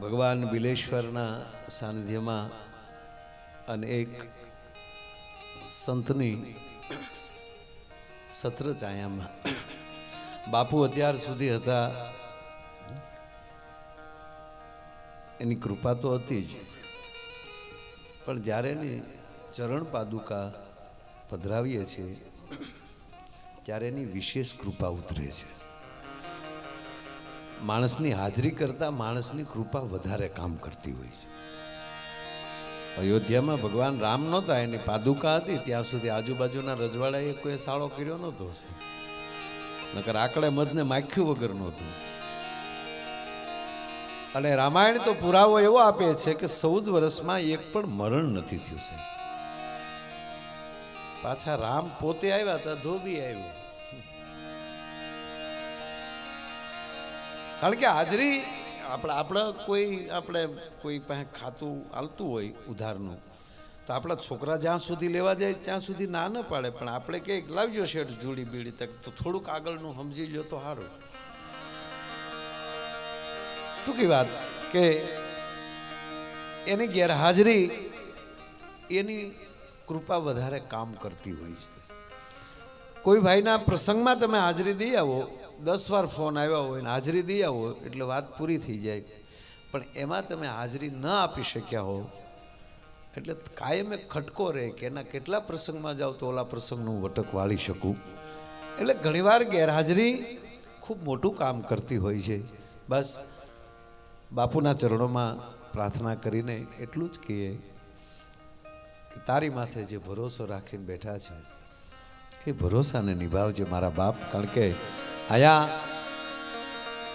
ભગવાન બિલેશ્વરના સાનિધ્યમાં અને એક સંતની સત્ર છાયામાં બાપુ અત્યાર સુધી હતા એની કૃપા તો હતી જ, પણ જ્યારે એની ચરણ પાદુકા પધરાવીએ છીએ ત્યારે એની વિશેષ કૃપા ઉતરે છે. માણસની હાજરી કરતા માણસની કૃપા વધારે કામ કરતી હોય છે. અયોધ્યામાં ભગવાન રામ નહોતા, એની પાદુકા હતી ત્યાં સુધી આજુબાજુના રજવાડાએ કોઈ સાળો કર્યો નહોતો, નકર આકડે મધને માખ્યું વગર નહોતું. અને રામાયણ તો પુરાવો એવો આપે છે કે 14 વર્ષમાં એક પણ મરણ નથી થયું છે. પાછા રામ પોતે આવ્યા હતા, ધોબી આવ્યો. કારણ કે હાજરી આપણે કોઈ પાસે ખાતું હાલતું હોય ઉધારનું, તો આપણા છોકરા જ્યાં સુધી લેવા જાય ત્યાં સુધી ના ન પાડે, પણ આપણે કંઈક લાવજો શેઠ જુડી બીડી તક તો થોડુંક આગળનું સમજી લો તો સારું. ટૂંકી વાત કે એની ગેરહાજરી એની કૃપા વધારે કામ કરતી હોય છે. કોઈ ભાઈના પ્રસંગમાં તમે હાજરી દઈ આવો, 10 વાર ફોન આવ્યા હોય ને હાજરી દઈ આવો એટલે વાત પૂરી થઈ જાય, પણ એમાં તમે હાજરી ન આપી શક્યા હો એટલે કાયમ એક ખટકો રહે કે એના કેટલા પ્રસંગમાં જાઓ તો ઓલા પ્રસંગનું વટક વાળી શકું. એટલે ઘણીવાર ગેરહાજરી ખૂબ મોટું કામ કરતી હોય છે. બસ બાપુના ચરણોમાં પ્રાર્થના કરીને એટલું જ કહીએ કે તારી માથે જે ભરોસો રાખીને બેઠા છે એ ભરોસાને નિભાવજે મારા બાપ. કારણ કે અહીંયા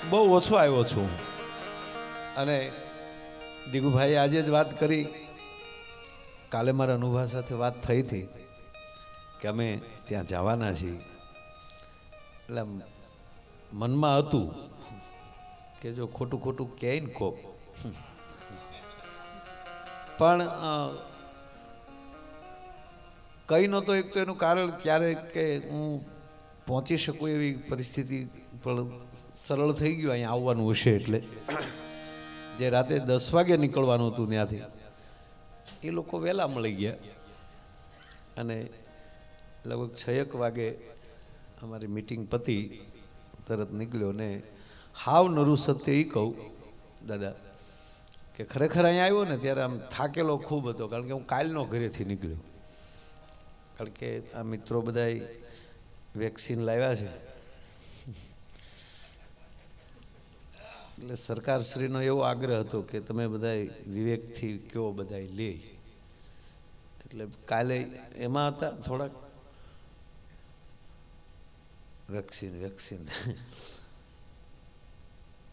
બહુ ઓછો આવ્યો છું અને દીગુભાઈ આજે જ વાત કરી, કાલે મારા અનુભવ સાથે વાત થઈ હતી કે અમે ત્યાં જવાના છીએ. એટલે મનમાં હતું કે જો ખોટું ખોટું કહે ને કોક, પણ કઈ નહોતો. એક તો એનું કારણ ત્યારે કે હું પહોંચી શકું એવી પરિસ્થિતિ પણ સરળ થઈ ગયું અહીંયા આવવાનું હશે એટલે. જે રાતે 10 વાગે નીકળવાનું હતું ત્યાંથી એ લોકો વહેલા મળી ગયા અને લગભગ 6 વાગે અમારી મીટિંગ પતી તરત નીકળ્યો. ને હાવ નરું સત્ય એ કહું દાદા કે ખરેખર અહીંયા આવ્યો ને ત્યારે આમ થાકેલો ખૂબ હતો, કારણ કે હું કાલનો ઘરેથી નીકળ્યો. કારણ કે આ મિત્રો બધાય વેક્સિન લાવ્યા છે એટલે સરકારશ્રીનો એવો આગ્રહ હતો કે તમે બધાય વિવેકથી કયો બધાય લે, એટલે કાલે એમાં હતા થોડાક વેક્સિન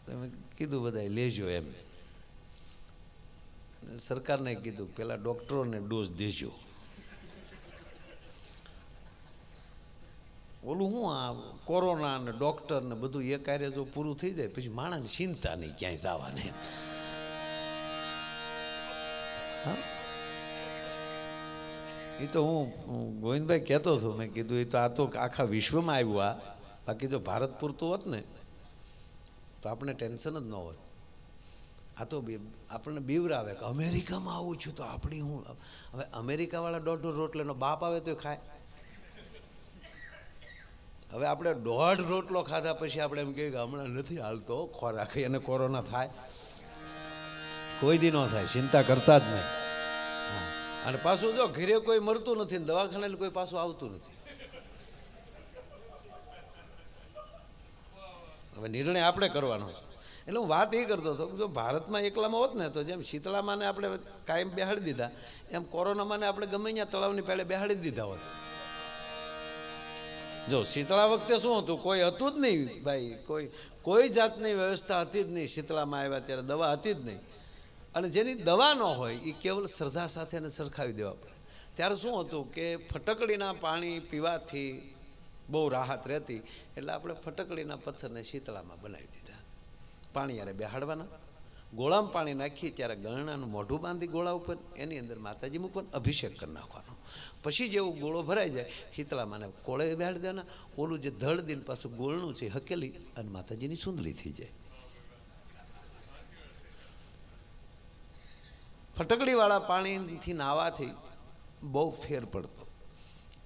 તમે કીધું બધાય લેજો એમ. સરકારને કીધું પેલા ડૉક્ટરોને ડોઝ દેજો. ઓલું હું આ કોરોના ને ડૉક્ટર ને બધું એ કાર્ય જો પૂરું થઈ જાય પછી માણસની ચિંતા નહીં ક્યાંય જવાની. એ તો હું ગોવિંદભાઈ કહેતો હતો, મેં કીધું એ તો આ તો આખા વિશ્વમાં આવ્યું. આ બાકી જો ભારત પૂરતું હોત ને તો આપણે ટેન્શન જ ન હોત. આ તો આપણને બીવરાવે કે અમેરિકામાં આવું છું તો આપણી હું હવે અમેરિકાવાળા 1.5 રોટલાનો બાપ આવે તો ખાય. હવે આપણે 1.5 રોટલો ખાધા પછી આપણે એમ કહીએ કે હમણાં નથી હાલતો ખોરાક, એને કોરોના થાય કોઈ દી ન થાય, ચિંતા કરતા જ નહીં. અને પાછું જો ઘરે કોઈ મરતું નથી, દવાખાને કોઈ પાછું આવતું નથી. હવે નિર્ણય આપણે કરવાનો છે. એટલે હું વાત એ કરતો હતો કે જો ભારતમાં એકલામાં હોત ને તો જેમ શીતળામાને આપણે કાયમ બેહાડી દીધા એમ કોરોનામાંને આપણે ગમે ત્યાં તળાવની પહેલે બેહાડી દીધા હોત. જો શીતળા વખતે શું હતું, કોઈ હતું જ નહીં ભાઈ, કોઈ જાતની વ્યવસ્થા હતી જ નહીં. શીતળામાં આવ્યા ત્યારે દવા હતી જ નહીં, અને જેની દવા ન હોય એ કેવલ શ્રદ્ધા સાથે એને સરખાવી દેવા પડે. ત્યારે શું હતું કે ફટકડીના પાણી પીવાથી બહુ રાહત રહેતી, એટલે આપણે ફટકડીના પથ્થરને શીતળામાં બનાવી દીધા. પાણી યારે બેહાડવાના, ગોળામાં પાણી નાખી ત્યારે ગરણાનું મોઢું બાંધી ગોળા ઉપર એની અંદર માતાજી મૂકવાનું, અભિષેક કરી નાખવાનો. પછી જેવું ગોળો ભરાઈ જાય શીતળામાં કોળે બેહાડી દેવાના. ઓલું જે ધડ દિન પાછું ગોળનું છે હકેલી અને માતાજીની સુંદરી થઈ જાય. ફટકડીવાળા પાણીથી નાહવાથી બહુ ફેર પડતો.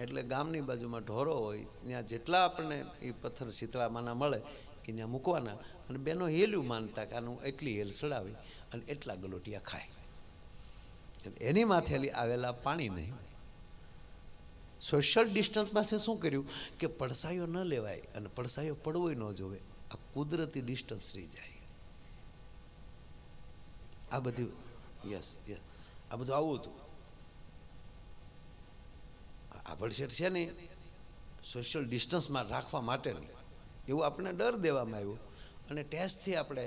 એટલે ગામની બાજુમાં ઢોરો હોય ત્યાં જેટલા આપણને એ પથ્થર શીતળામાંના મળે એ ત્યાં મૂકવાના અને બેનો હેલ્યું માનતા કે આનું એટલી હેલ ચડાવી અને એટલા ગલોટિયા ખાય. એની માથેલી આવેલા પાણી નહીં. સોશિયલ ડિસ્ટન્સ પાસે શું કર્યું કે પડસાયો ન લેવાય અને પડસાયો પડવો ન જોવે, આ કુદરતી ડિસ્ટન્સ રહી જાય. આ બધી યસ યસ આ બધું આવું હતું. આ ભડશેટ છે ને સોશિયલ ડિસ્ટન્સમાં રાખવા માટેની એવું આપણે ડર દેવામાં આવ્યો અને ટેસ્ટથી આપણે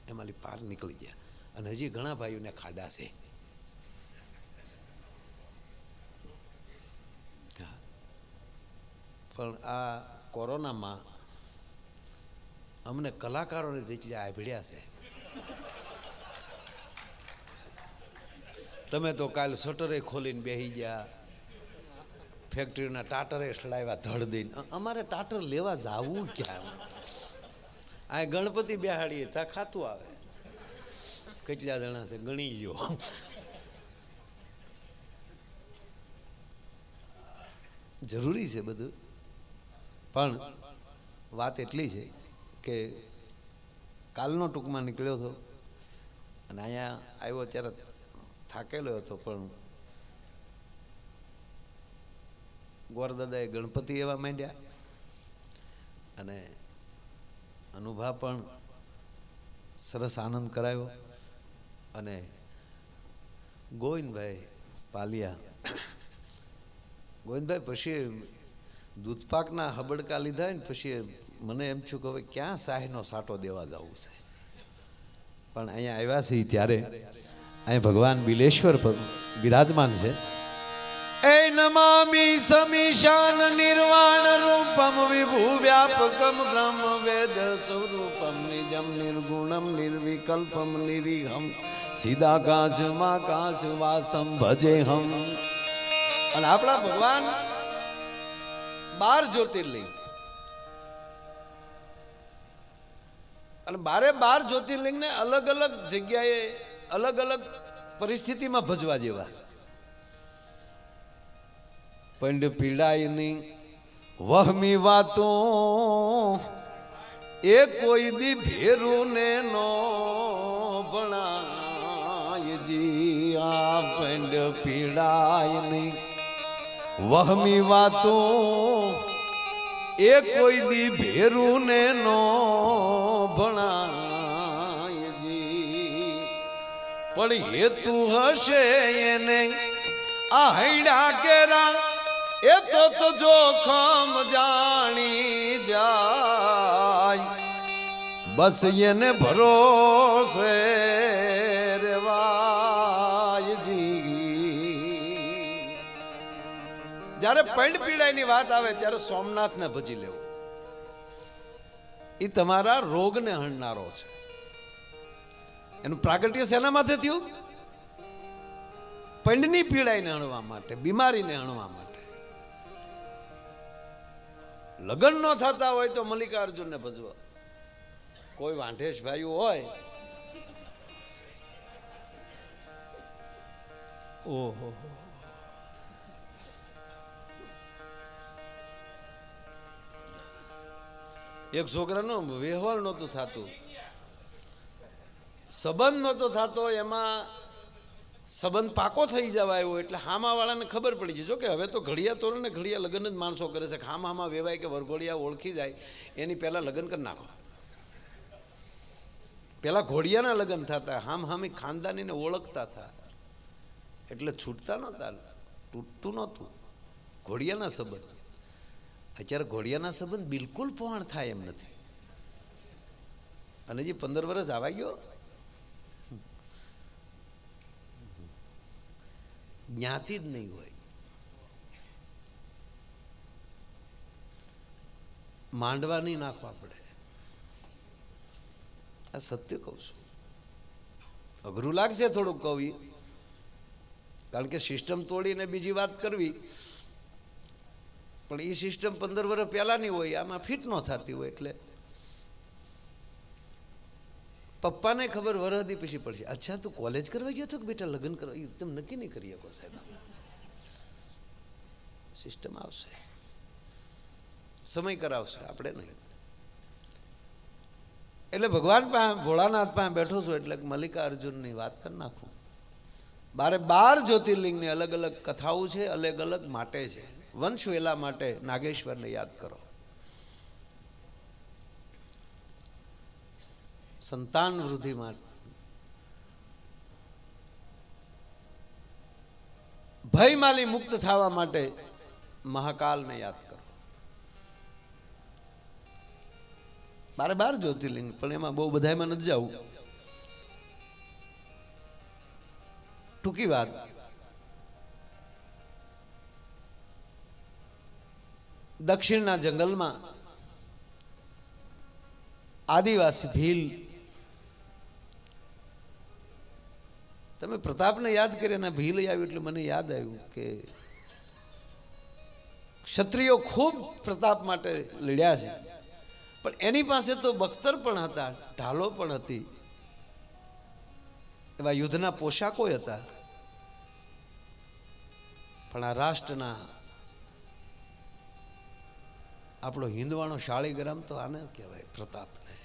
એમાંથી પાર નીકળી ગયા. અને હજી ઘણા ભાઈઓને ખાડા છે. પણ આ કોરોનામાં અમને કલાકારોને જેટલી આભળ્યા છે. તમે તો કાલ શટરે ખોલીને બેસી ગયા, ફેક્ટરીના ટાટરે સડાવ્યા ધડ દઈને. અમારે ટાટર લેવા જવું ક્યાં? આ ગણપતિ બેહાડીએ ત્યાં ખાતું આવે. કેટલા જણા છે ગણી લ્યો. જરૂરી છે બધું, પણ વાત એટલી છે કે કાલનો ટૂંકમાં નીકળ્યો હતો અને અહીંયા આવ્યો ત્યારે થાકેલો હતો. પણ ગોરદાદાએ ગણપતિ એવા માંડ્યા અને અનુભવ પણ સરસ આનંદ કરાયો. અને ગોવિંદભાઈ પાલિયા, ગોવિંદભાઈ પછી દૂધપાકના હબડકા લીધા ને પછી મને એમ થયું કે હવે ક્યાં સાહેનો સાટો દેવા જવું છે. પણ અહીંયા આવ્યા છે ત્યારે અહીંયા ભગવાન બિલેશ્વર પર બિરાજમાન છે. એ નમામિ સમીશાન નિર્વાણ રૂપમ વિભુ વ્યાપકમ બ્રહ્મ વેદ સ્વરૂપમ નિજમ નિર્ગુણમ નિર્વિકલ્પમ નિરીહમ સીધાકાશમાકાશ વાસમ ભજેહમ. અને આપણા ભગવાન 12 જ્યોતિર્લિંગ અને 12 જ્યોતિર્લિંગને અલગ અલગ જગ્યાએ અલગ અલગ પરિસ્થિતિમાં ભજવા જેવા. પંડ પીડાયની વહમી વાતો એ કોઈ દી ભેરું ને નો ભણાય જી. આ પંડ પીડાયની વહમી વાતો એ કોઈ દી ભેરું ને નો ભણાય જી. પણ હેતુ હશે એને આ હૈડા કેરા એ તો જોખમ જાણી જાય. બસ એને ભરોસે રેવાય જી. જ્યારે પંડ પીડાઈની વાત આવે ત્યારે સોમનાથને ભજી લેવું. એ તમારા રોગને હણનારો છે. એનું પ્રાગટ્ય શેના માથે થયું? પંડની પીડાઈને હણવા માટે, બીમારીને હણવા માટે. લગ્ન ન થતા હોય તો મલ્લિકાર્જુનને ભજવા. કોઈ વાંઢેશ ભાઈઓ હોય, ઓહો, એક છોકરાનું વ્યવહાર નહોતું થતું, સંબંધ નહોતો થતો, એમાં સંબંધ પાકો થઈ જવા આવ્યો એટલે હામાવાળાને ખબર પડી ગઈ. જો કે હવે તો ઘડિયા તોરણ ને ઘડિયા લગ્ન જ માણસો કરે છે. હામાં વેવાય કે વરઘોડિયા ઓળખી જાય એની પહેલાં લગ્ન કરી નાખો. પહેલાં ઘોડિયાના લગ્ન થતા, હામી ખાનદાનીને ઓળખતા હતા એટલે છૂટતા નહોતા, તૂટતું નહોતું ઘોડિયાના સંબંધ. અત્યારે ઘોડિયાના સંબંધ બિલકુલ પહોંચ થાય એમ નથી. અને જે 15 વર્ષ આવા ગયો, જ્ઞાતિ જ નહીં હોય. માંડવા નહીં નાખવા પડે. આ સત્ય કહું છું. અઘરું લાગશે થોડુંક કહું, કારણ કે સિસ્ટમ તોડીને બીજી વાત કરવી, પણ એ સિસ્ટમ 15 વર્ષ પહેલાની હોય, આમાં ફિટ ન થતી હોય. એટલે પપ્પાને ખબર વરહદી પછી પડશે. અચ્છા તું કોલેજ કરવા ગયો હતો કે બેટા લગ્ન કરવા? તમે નક્કી નહીં કરી શકો સાહેબ. સિસ્ટમ આવશે, સમય કરાવશે, આપણે નહીં. એટલે ભગવાન પાસે ભોળાનાથ પાસે બેઠો છું એટલે મલ્લિકા અર્જુનની વાત કરી નાખું. 12 જ્યોતિર્લિંગની અલગ અલગ કથાઓ છે, અલગ અલગ માટે છે. વંશવેલા માટે નાગેશ્વરને યાદ કરો, સંતાન વૃદ્ધિ માટે, ભયમાલી મુક્ત થવા માટે મહાકાલને યાદ કરો. 12 જ્યોતિર્લિંગ, પણ એમાં બહુ બધામાં નથી જવું. ટૂંકી વાત, દક્ષિણના જંગલમાં આદિવાસી ભીલ, તમે પ્રતાપને યાદ કરી અને ભીલ આવ્યું એટલે મને યાદ આવ્યું કે ક્ષત્રિયો ખૂબ પ્રતાપ માટે લડ્યા છે, પણ એની પાસે તો બખ્તર પણ હતા, ઢાલો પણ હતી, એવા યુદ્ધના પોશાકો હતા. પણ આ રાષ્ટ્રના આપણો હિંદવાણો શાળીગ્રામ તો આને કહેવાય પ્રતાપને.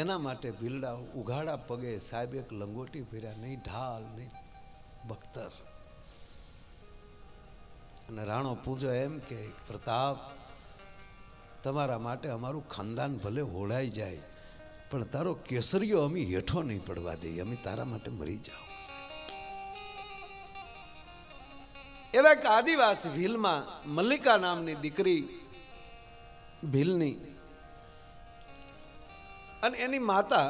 એના માટે ભીલડા ઉઘાડા પગે સાહેબ એક લંગોટી ફેર્યા, નહીં ઢાલ નહીં બખ્તર. અને રાણો પૂજો એમ કે પ્રતાપ, તમારા માટે અમારું ખાનદાન ભલે હોળાઈ જાય પણ તારો કેસરીયો અમે હેઠો નહીં પડવા દઈએ, અમે તારા માટે મરી જાઓ. એવા એક આદિવાસી ભીલમાં મલ્લિકા નામની દીકરી ભીલની અને એની માતા,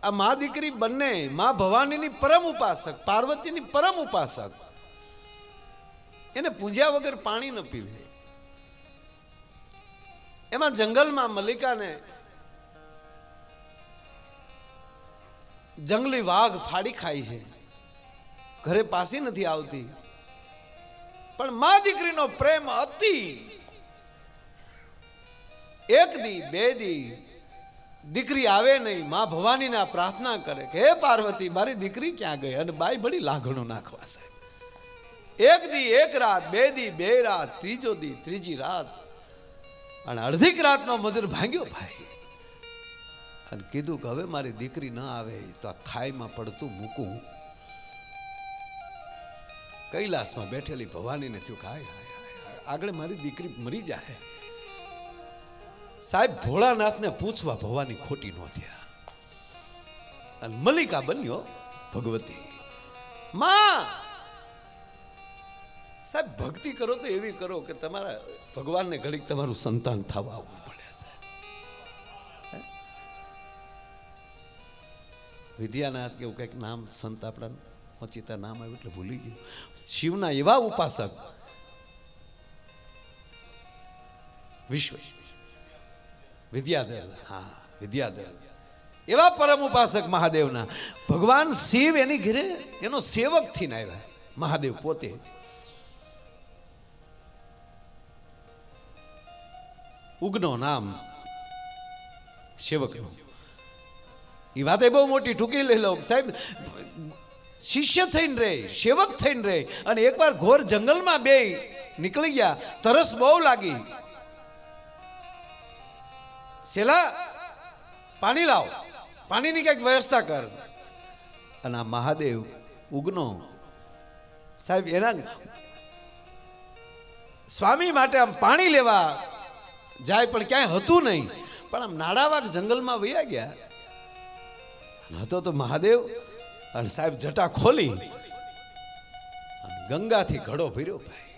આ મા દીકરી બંને મા ભવાનીની પરમ ઉપાસક, પાર્વતીની પરમ ઉપાસક. એને પૂજ્યા વગર પાણી ન પીવે. એમાં જંગલમાં મલ્લિકાને જંગલી વાઘ ફાડી ખાય છે, ઘરે પાછી નથી આવતી. પણ મા દીકરીનો પ્રેમ અતિ. એક દી બે દી દીકરી આવે નહીં, મા ભવાનીને પ્રાર્થના કરે કે હે પાર્વતી, મારી દીકરી ક્યાં ગઈ? અને બાઈ બડી લાગણો નાખવા સાહેબ. એક દી એક રાત, બે દી બે રાત, ત્રીજો દી ત્રીજી રાત, અને અડધીક રાતનો મજૂર ભાંગ્યો ભાઈ અને કીધું કે હવે મારી દીકરી ન આવે તો આ ખાઈમાં પડતું મૂકું. કૈલાસમાં બેઠેલી ભવાનીને થયું કે હાય હાય હાય, આગળ મારી દીકરી મરી જાય. સાહેબ ભોળાનાથને પૂછવા ભવાની ખોટી ન થયા અને મલ્લિકા બન્યો ભગવતી માં. સાહેબ ભક્તિ કરો તો એવી કરો કે તમારા ભગવાનને ઘડીક તમારું સંતાન થવા આવવું પડે. સાહેબ વિદ્યાનાથ કે એવું કંઈક નામ સંત આપણા ઓચિતા નામ આવ્યું એટલે ભૂલી ગયું. શિવના એવા ઉપાસક વિશ્વ વિદ્યાધર, હા વિદ્યાધર, એવા પરમ ઉપાસક મહાદેવના. ભગવાન શિવ એની ઘરે એનો સેવક થઈને આવ્યા. મહાદેવ પોતે ઉગનો નામ સેવકનો. એ વાત એ બહુ મોટી, ટૂંકી લઈ લો સાહેબ. શિષ્ય થઈને રે, સેવક થઈને રે, અને એકવાર ઘોર જંગલમાં બે નીકળી ગયા, તરસ બહુ લાગી. શેલા પાણી લાવ, પાણીની કઈક વ્યવસ્થા કર. અને આ મહાદેવ ઉગનો સાહેબ એના સ્વામી માટે આમ પાણી લેવા જાય, પણ ક્યાંય હતું નહીં. પણ આમ નાડાવાગ જંગલમાં વયા ગયા. હતો તો મહાદેવ. અને સાહેબ જટા ખોલી ગંગાથી ઘડો ભર્યો ભાઈ.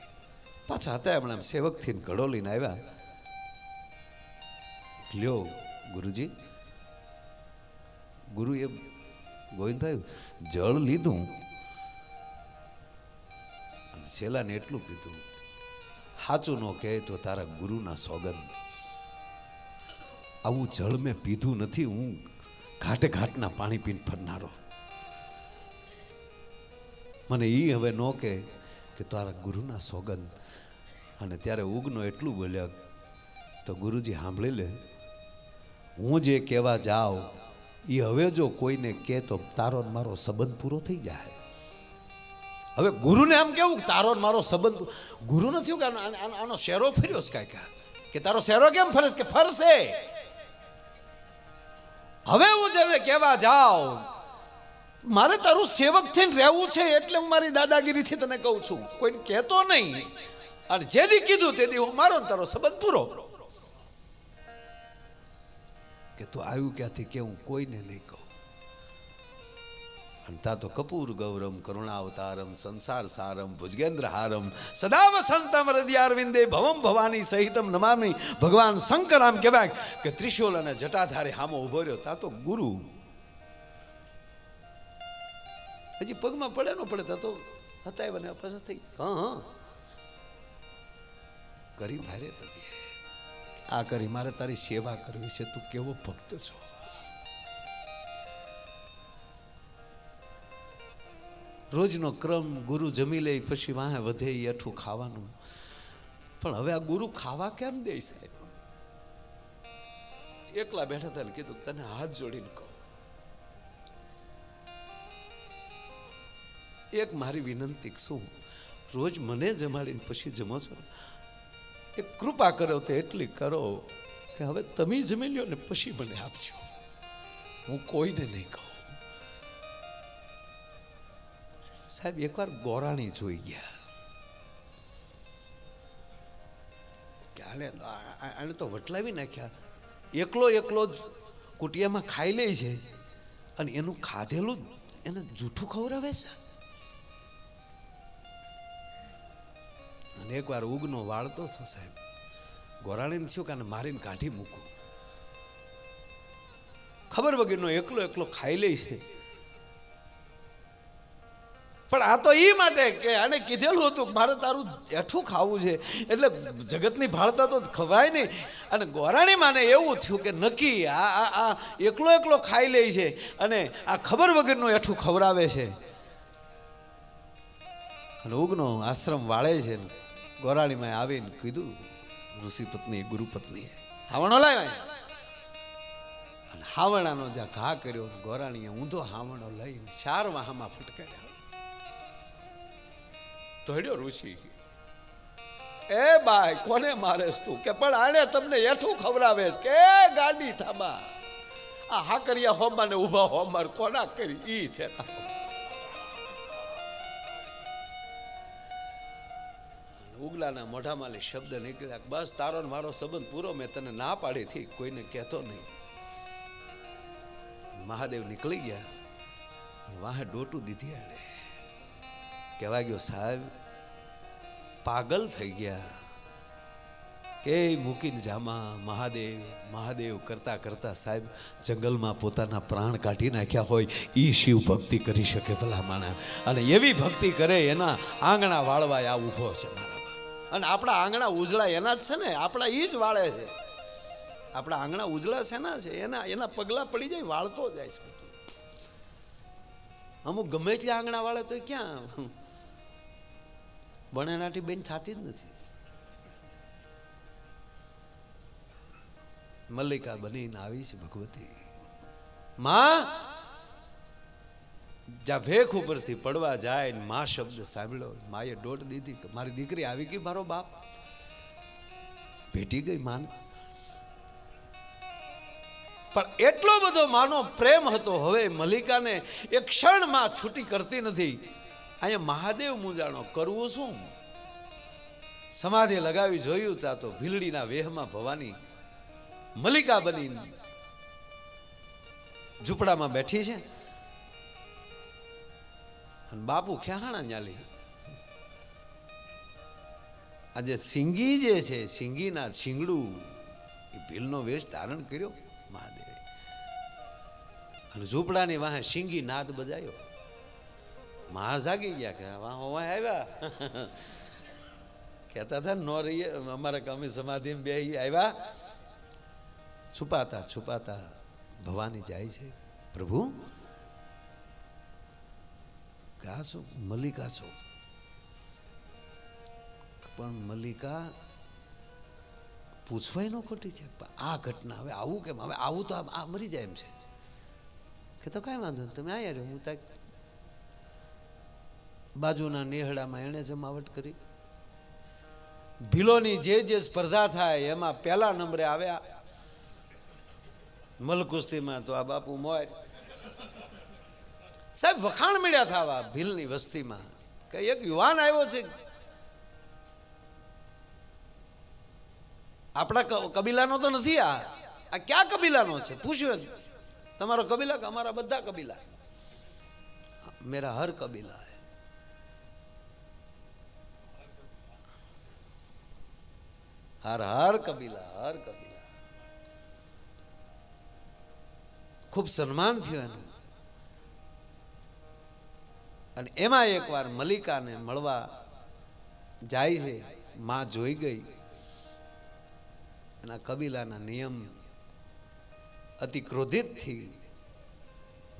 પાછા હતા એમણે સેવકથી ઘડો લઈને આવ્યા. લ્યો ગુરુજી. ગુરુ એ ગોવિંદભાઈ જળ લીધું, છેલ્લાને એટલું કીધું, સાચું ન કહે તો તારા ગુરુના સોગંદ, આવું જળ મેં પીધું નથી. હું ઘાટે ઘાટના પાણી પીને ફરનારો. મને એ હવે ન કે તારા ગુરુના સોગંદ. અને ત્યારે ઉગનો એટલું બોલ્યા, તો ગુરુજી સાંભળી લે, હું જે કહેવા જાઉં એ હવે જો કોઈને કહે તો તારો ને મારો સંબંધ પૂરો થઈ જાય. હવે ગુરુને આમ કેવું તારો ને મારો સંબંધ, ગુરુ નથી કે આનો શેરો ફર્યો છે કાંઈ કે તારો શેરો કેમ ફરે કે ફરશે. હવે હું જેને કહેવા જાઉં મારે તારું સેવક થઈને રહેવું છે એટલે હું મારી દાદાગીરીથી તને કહું છું, કોઈને કહેતો નહીં. અને જેથી કીધું તેથી હું મારો તારો સંબંધ પૂરો. કે તું આવ્યું ક્યાંથી કે હું કોઈને નહીં કહું. અને તા તો કપૂર ગૌરમ કરુણાવતારમ સંસાર સારમ ભુજગેન્દ્ર હારમ સદા વસંતમ હૃદયારવિંદે ભવમ ભવાની સહિતમ નમામી. ભગવાન શંકર આમ કહેવાય કે ત્રિશૂલ અને જટાધારી હામો ઉભો રહ્યો. તા તો ગુરુ હજી પગમાં પડે ન પડે તા તો હતા બને પાછા થઈ. હા કરી ભારે તમે આ કરી મારે તારી સેવા કરવી છે, તું કેવો ભક્ત છો. રોજનો ક્રમ ગુરુ જમી લે પછી વાહે વધે એ અઠું ખાવાનું. પણ હવે આ ગુરુ ખાવા કેમ દે સાહેબ? એકલા બેઠા હતા ને કીધું તને હાથ જોડીને કહું, એક મારી વિનંતી શું, રોજ મને જમાડીને પછી જમો છો, એક કૃપા કરો તો એટલી કરો કે હવે તમે જમી લ્યો ને પછી મને આપજો, હું કોઈને નહીં કહું. સાહેબ એકવાર ગોરાણી જોઈ ગયા કે આને તો વટલાવી નાખ્યા, એકલો જ કુટિયામાં ખાઈ લે છે અને એનું ખાધેલું એને જૂઠું ખવડાવે છે. અને એકવાર ઉગનો વાળતો હતો સાહેબ, ગોરાણીને થયું કે આને મારીને કાઢી મૂકું. ખબર વગરનો એકલો ખાઈ લે છે. પણ આ તો એ માટે કે આને કીધેલું હતું મારે તારું એઠું ખાવું છે એટલે જગતની ભાળતા તો ખવાય નહીં. અને ગોરાણી માને એવું થયું કે નક્કી આ એકલો ખાઈ લે છે અને આ ખબર વગરનું એઠું ખવડાવે છે. અને ઉગનો આશ્રમ વાળે છે. ગોરાણીમાં આવીને કીધું ઋષિ પત્ની ગુરુ પત્નીએ હાવણો લાવ્યા અને હાવણાનો જ્યાં ઘા કર્યો ગોરાણીએ ઊંધો હાવણો લઈને 4 વાહામાં ફટકાર્યા. તોડ્યો ઋષિ. એ બાય કોને મારેસ તું? કે પણ આને તમને એઠું ખવડાવે કે ગાડી થાબા આ હાકરિયા હોમાને ઊભા હોમાર કોના કરી ઈ છે. ઉગલાના મોઢામાં શબ્દ નીકળ્યા, બસ તારો ને મારો સંબંધ પૂરો, મેં તને ના પાડી થી કોઈને કહેતો નહીં. મહાદેવ નીકળી ગયા, વાહે ડોટું દીધી આડે. કહેવા ગયો સાહેબ પાગલ થઈ ગયા કે મૂકીને જામા મહાદેવ કરતા સાહેબ જંગલમાં પોતાના પ્રાણ કાઢી નાખ્યા હોય ઈ શિવ ભક્તિ કરી શકે ભલા માણા. અને એવી ભક્તિ કરે એના આંગણા વાળવા આ ઊભો છે મારા. અને આપણા આંગણા ઉજળા એના જ છે ને, આપણા ઈ જ વાળે છે. આપણા આંગણા ઉજળા છે ના છે એના પગલા પડી જાય વાળતો જાય છે. અમુક ગમે એટલે આંગણા વાળે તો ક્યાં બનેનાથી બેન થતી જ નથી. મલ્લિકા બનીને આવી છે ભગવતી માં. જ્યાં ભેખ ઉપરથી પડવા જાય ને માં શબ્દ સાંભળ્યો, માએ દોટ દીધી કે મારી દીકરી આવી ગઈ, મારો બાપ ભેટી ગઈ માને. પણ એટલો બધો માનો પ્રેમ હતો હવે મલ્લિકાને એક ક્ષણમાં છૂટી કરતી નથી. અહીંયા મહાદેવ મૂંઝાણો કરવું શું? સમાધિ લગાવી જોયું તા તો ભીલડીના વેહમાં ભવાની મલ્લિકા બની ઝૂંપડામાં બેઠી છે અને બાપુ ખ્યાહાણા ન્યાલી. આજે સિંગી જે છે સિંગીના શિંગડું એ ભીલનો વેશ ધારણ કર્યો મહાદેવે અને ઝૂંપડાની વાહે સિંગી નાદ બજાયો. મહા જાગી ગયા કે વાહ આવ્યા કહેતા હતા નો રહીએ અમારે કમી સમાધિમાં બે આવ્યા. છુપાતા ભવાની જાય છે, પ્રભુ કા છો? મલ્લિકા છો. પણ મલ્લિકા પૂછવાય ન ખોટી છે આ ઘટના. હવે આવું કેમ? હવે આવું તો આ મરી જાય એમ છે. કે તો કાંઈ વાંધો નહીં, તમે આવ્યા રહ્યો. હું ત્યાં બાજુના નેહડામાં એણે જમાવટ કરી. ભીલોની જે સ્પર્ધા થાય એમાં પહેલા નંબરે આવ્યા મલકુસ્તીમાં તો આ બાપુ મોય સાહેબ વખાણ મળ્યા થવા ભીલની વસ્તીમાં કે એક યુવાન આવ્યો છે આપણા કબીલાનો તો નથી, આ ક્યાં કબીલાનો છે? પૂછ્યું તમારો કબીલા કે અમારા બધા કબીલા? મેરા હર કબીલા હૈ. હર કબીલા, હર કબીલા. ખૂબ સન્માન થયું એનું. અને એમાં એકવાર મલિકાને મળવા જાય છે. માં જોઈ ગઈ. એના કબીલાના નિયમ અતિ ક્રોધિત થી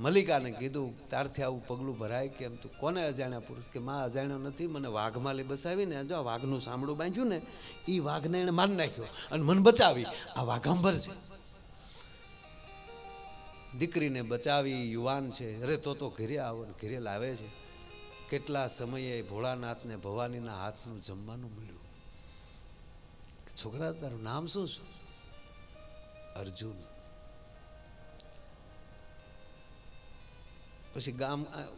મલિકાને કીધું, તારથી આવું પગલું ભરાય કેમ? તું કોને અજાણ્યા પુરુષ? કે માં અજાણ્યો નથી, મને વાઘમાલી બસાવીને જો વાઘનું સાંભળું બાંધ્યું ને એ વાઘને એને મારી નાખ્યો અને મને બચાવી. આ વાઘાંબર છે. દીકરીને બચાવી, યુવાન છે. અરે તો ઘેરે આવો ને ઘેરે લાવે છે. કેટલા સમયે ભોળાનાથને ભવાનીના હાથનું જમવાનું મળ્યું. છોકરા તારું નામ શું છે? અર્જુન. પછી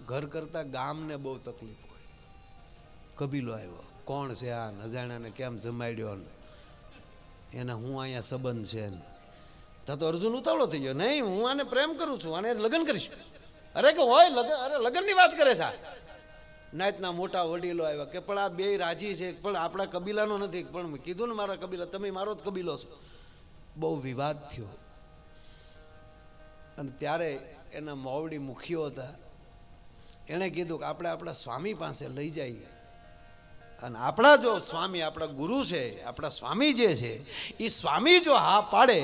ઘર કરતા ગામને બહુ તકલીફ હોય. કબીલો આવ્યો, કોણ છે આ? અજાણ્યાને કેમ જમાડ્યો? એના હું અહીંયા સંબંધ છે. ત્યાં તો અર્જુન ઉતાવળો થઈ ગયો, નહીં હું આને પ્રેમ કરું છું, આને લગ્ન કરીશ. અરે કે હોય લગ્ન? અરે લગ્નની વાત કરે છે. નાયતના મોટા વડીલો આવ્યા કે પણ આ બે રાજી છે, પણ આપણા કબીલાનો નથી. પણ મેં કીધું ને મારા કબીલા, તમે મારો જ કબીલો છો. બહુ વિવાદ થયો. અને ત્યારે એના મોવડી મુખીઓ હતા. એણે કીધું કે આપણે આપણા સ્વામી પાસે લઈ જઈએ, અને આપણા જો સ્વામી, આપણા ગુરુ છે, આપણા સ્વામી જે છે એ સ્વામી જો હા પાડે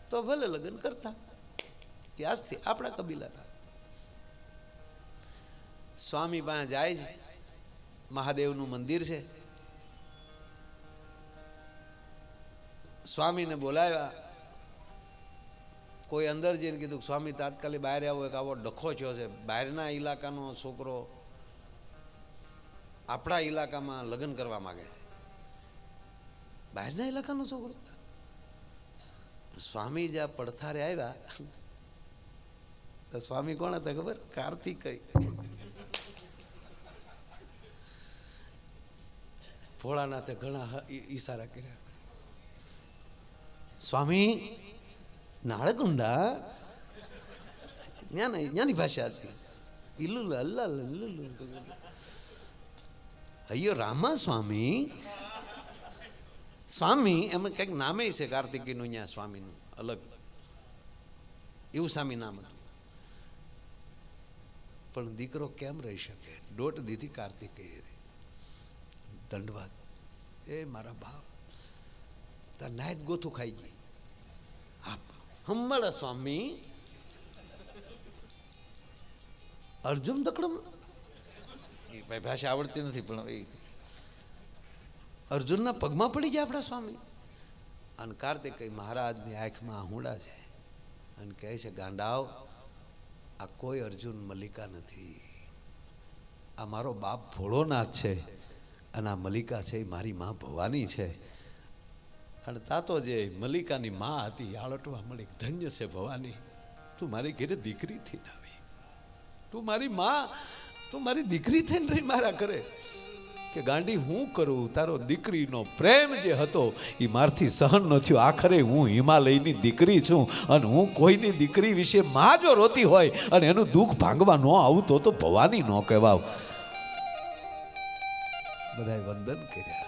તો ભલે લગ્ન કરતા. આજથી આપણા કબીલાના સ્વામી પાસે જાય છે. મહાદેવનું મંદિર છે. સ્વામીને બોલાવ્યા. કોઈ અંદર જઈને કીધું સ્વામી તાત્કાલિક બહાર આવો, એક આવો ડખો થયો છે. બહારના ઇલાકાનો છોકરો આપણા ઇલાકામાં લગ્ન કરવા માંગે છે. બહારના ઇલાકાનો છોકરો? સ્વામી જ્યાં પડથારે આવ્યા તો સ્વામી કોણ હતા ખબર? કાર્તિકેય. ભોળાનાથે ઘણા ઈશારા કર્યા. સ્વામી નાળકુંડા ન્યાની ભાષા હતી. ઇલ્લુ અલ્લા અయ్యో રામા સ્વામી. સ્વામી એમાં કંઈક નામે છે કાર્તિકીનું, ત્યાં સ્વામીનું અલગ એવું સ્વામી નામ હતું. પણ દીકરો કેમ રહી શકે? દોટ દીધી કાર્તિકેય. દંડવાદ. એ મારા ભાવ તાર નાયત ગોથું ખાઈ ગઈ. હમણાં સ્વામી અર્જુન દકડમ ભાષા આવડતી નથી, પણ એ અર્જુનના પગમાં પડી ગયા આપણા સ્વામી. અને કાર્તિકેય મહારાજની આંખમાં આહુડા છે અને કહે છે, ગાંડાવ, આ કોઈ અર્જુન મલિકા નથી. આ મારો બાપ ભોળોનાથ છે અને આ મલિકા છે એ મારી માં ભવાની છે. અને તાતો જે મલિકાની માં હતી આળટવા મળી, ધન્ય છે ભવાની, તું મારી ઘરે દીકરી થઈને આવી. તું મારી માં, તું મારી દીકરી થઈને રહી મારા કરે. કે ગાંડી હું કરું? તારો દીકરીનો પ્રેમ જે હતો એ મારથી સહન ન થયો. આખરે હું હિમાલયની દીકરી છું અને હું કોઈની દીકરી વિશે માં જો રોતી હોય અને એનું દુઃખ ભાંગવા ન આવું તો ભવાની ન કહેવાવ. બધાએ વંદન કર્યા.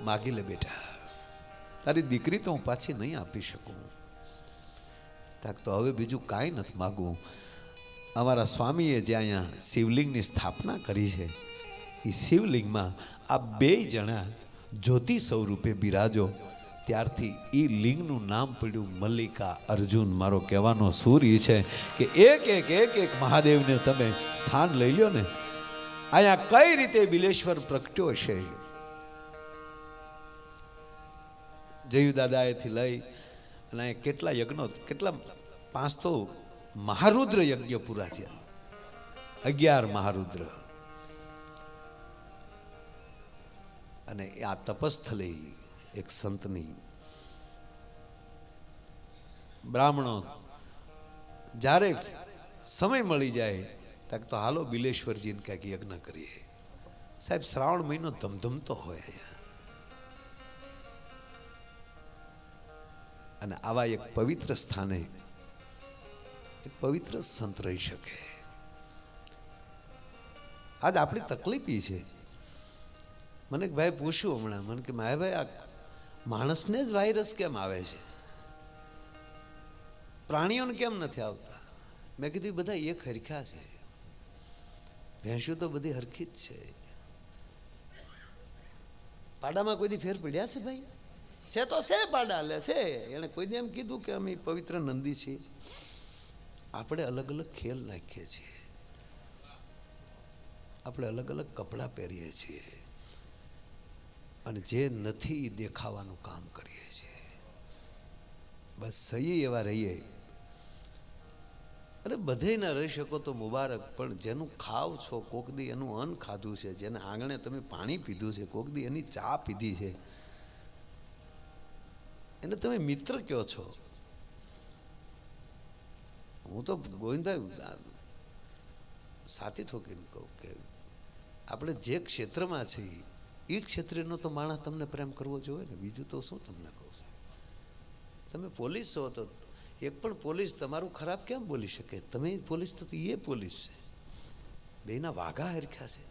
માગી લે બેટા, તારી દીકરી તો હું પાછી નહીં આપી શકું. તાક તો હવે બીજું કાંઈ નથી માગવું. અમારા સ્વામીએ જે અહીંયા શિવલિંગની સ્થાપના કરી છે એ શિવલિંગમાં આ બે જણા જ્યોતિ સ્વરૂપે બિરાજો. ત્યારથી એ લિંગનું નામ પડ્યું મલ્લિકા અર્જુન. મારો કહેવાનો સૂર એ છે કે એક એક એક એક મહાદેવને તમે સ્થાન લઈ લ્યો ને. અહીંયા કઈ રીતે બિલેશ્વર પ્રગટ્યો છે. જયુ દાદાએથી લઈ અને અહીંયા કેટલા યજ્ઞો, કેટલા પાંચ તો મહારુદ્ર યજ્ઞ પૂરા થયા, 11 મહારુદ્ર. અને આ તપસ્થલી એક સંતની, બ્રાહ્મણો જ્યારે સમય મળી જાય તક તો હાલો બિલેશ્વરજીને કંઈક યજ્ઞ કરીએ. સાહેબ શ્રાવણ મહિનો ધમધમતો હોય અહીંયા, અને આવા એક પવિત્ર સ્થાને એક પવિત્ર સંત રહી શકે. આજ આપણી તકલીફ એ છે. મને એક ભાઈ પૂછ્યું હમણાં, મને કે ભાઈ આ માણસને જ વાયરસ કેમ આવે છે, પ્રાણીઓને કેમ નથી આવતા? મેં કીધું બધા એક હરખા છે, ભેંસ્યું તો બધી હરખી જ છે. પાડામાં કોઈ દી ફેર પડ્યા છે ભાઈ? છે તો છે પાડા, લે છે. એણે કોઈ દી એમ કીધું કે અમે પવિત્ર નંદી છીએ? આપણે અલગ અલગ ખેલ નાખીએ છીએ, આપણે અલગ અલગ કપડાં પહેરીએ છીએ, અને જે નથી એ દેખાવાનું કામ કરીએ છીએ. બસ સહી એવા રહીએ. અરે બધે ના રહી શકો તો મુબારક, પણ જેનું ખાવ છો, કોક દી એનું અન્ન ખાધું છે, જેને આંગણે તમે પાણી પીધું છે, કોક દી એની ચા પીધી છે, એને તમે મિત્ર કહો છો. હું તો ગોવિંદભાઈ સાથી ઠોકીને કહું કે આપણે જે ક્ષેત્રમાં છીએ એ ક્ષેત્રનો તો માણસ તમને પ્રેમ કરવો જોઈએ ને. બીજું તો શું તમને કહું છું? તમે પોલીસ છો તો એક પણ પોલીસ તમારું ખરાબ કેમ બોલી શકે? તમે પોલીસ તો એ પોલીસ છે, બેના વાઘા હરખ્યા છે.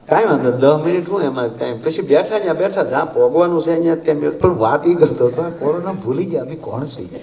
કાંઈ વાંધો નહીં, 10 મિનિટ હું એમાં કાંઈ પછી બેઠા ત્યાં બેઠા જ્યાં ભોગવાનું છે અહીંયા ત્યાં પણ વાત એ કરતો હતો, કોરોના ભૂલી ગયા અમે કોણ છીએ.